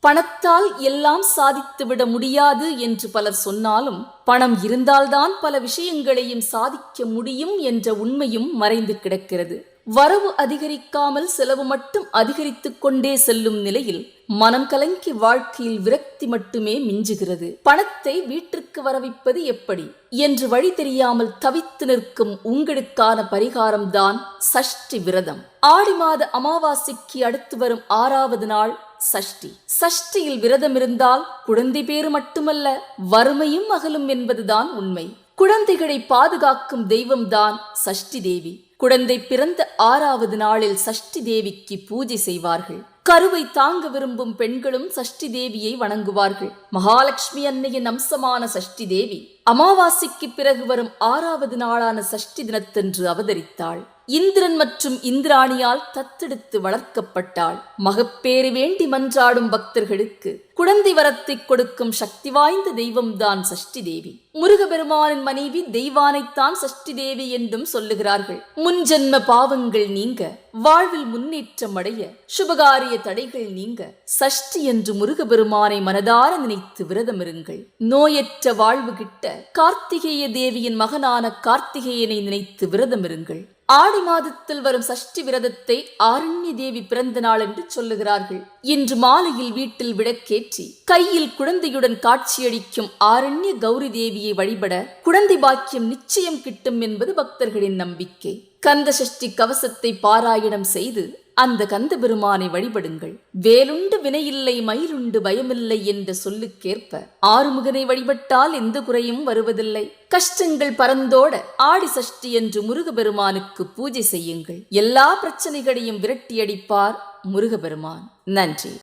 பணத்தால் எல்லாம் சாதித்துவிட முடியாது என்று பலர் சொன்னாலும், பணம் இருந்தால்தான் பல விஷயங்களையும் சாதிக்க முடியும் என்ற உண்மையும் மறைந்து கிடக்கிறது. வரவு அதிகரிக்காமல் செலவு மட்டும் அதிகரித்துக் கொண்டே செல்லும் நிலையில் மனம் கலங்கி வாழ்க்கையில் விரக்தி மட்டுமே மிஞ்சுகிறது. பணத்தை வீட்டிற்கு வரவைப்பது எப்படி என்று வழி தெரியாமல் தவித்து நிற்கும் உங்களுக்கான பரிகாரம்தான் சஷ்டி விரதம். ஆடி மாத அமாவாசைக்கு அடுத்து வரும் 6வது நாள் சஷ்டி. சஷ்டியில் விரதம் இருந்தால் குழந்தை பேறு மட்டுமல்ல, வறுமையும் அகலும் என்பதுதான் உண்மை. குழந்தைகளை பாதுகாக்கும் தெய்வம்தான் சஷ்டி தேவி. குழந்தை பிறந்த 6வது நாளில் சஷ்டி தேவிக்கு பூஜை செய்வார்கள். கருவை தாங்க விரும்பும் பெண்களும் சஷ்டி தேவியை வணங்குவார்கள். மகாலட்சுமி அன்னையின் அம்சமான சஷ்டி தேவி அமாவாசைக்கு பிறகு வரும் 6வது நாளான சஷ்டி தினத்தன்று அவதரித்தாள். இந்திரன் மற்றும் இந்திராணியால் தத்தெடுத்து வளர்க்கப்பட்டாள். மகப்பேறு வேண்டி மன்றாடும் பக்தர்களுக்கு குழந்தை வரத்தை கொடுக்கும் சக்தி வாய்ந்த தெய்வம்தான் சஷ்டி தேவி. முருகபெருமானின் மனைவி தெய்வானைத்தான் சஷ்டி தேவி என்றும் சொல்லுகிறார்கள். முன்ஜென்ம பாவங்கள் நீங்க, வாழ்வில் முன்னேற்றம் அடைய, சுபகாரிய தடைகள் நீங்க சஷ்டி என்று முருகபெருமானை மனதார நினைத்து விரதம் இருங்கள். நோயற்ற வாழ்வு கிட்ட கார்த்திகேய தேவியின் மகனான கார்த்திகேயனை நினைத்து விரதம் இருங்கள். ஆடி மாதத்தில் வரும் சஷ்டி விரதத்தை ஆரண்ய தேவி பிறந்த நாள் என்று சொல்லுகிறார்கள். இன்று மாலையில் வீட்டில் விளக்கேற்றி கையில் குழந்தையுடன் காட்சியளிக்கும் ஆரண்ய கௌரி தேவியை வழிபட குழந்தை பாக்கியம் நிச்சயம் கிட்டும் என்பது பக்தர்களின் நம்பிக்கை. கந்த சஷ்டி கவசத்தை பாராயணம் செய்து அந்த கந்த பெருமானை வழிபடுங்கள். வேலுண்டு வினையில்லை, மயிலுண்டு பயமில்லை என்ற சொல்லுக்கேற்ப ஆறுமுகனை வழிபட்டால் எந்த குறையும் வருவதில்லை. கஷ்டங்கள் பறந்தோட ஆடி சஷ்டி என்று முருகபெருமானுக்கு பூஜை செய்யுங்கள். எல்லா பிரச்சனைகளையும் விரட்டியடிப்பார் முருகபெருமான். நன்றி.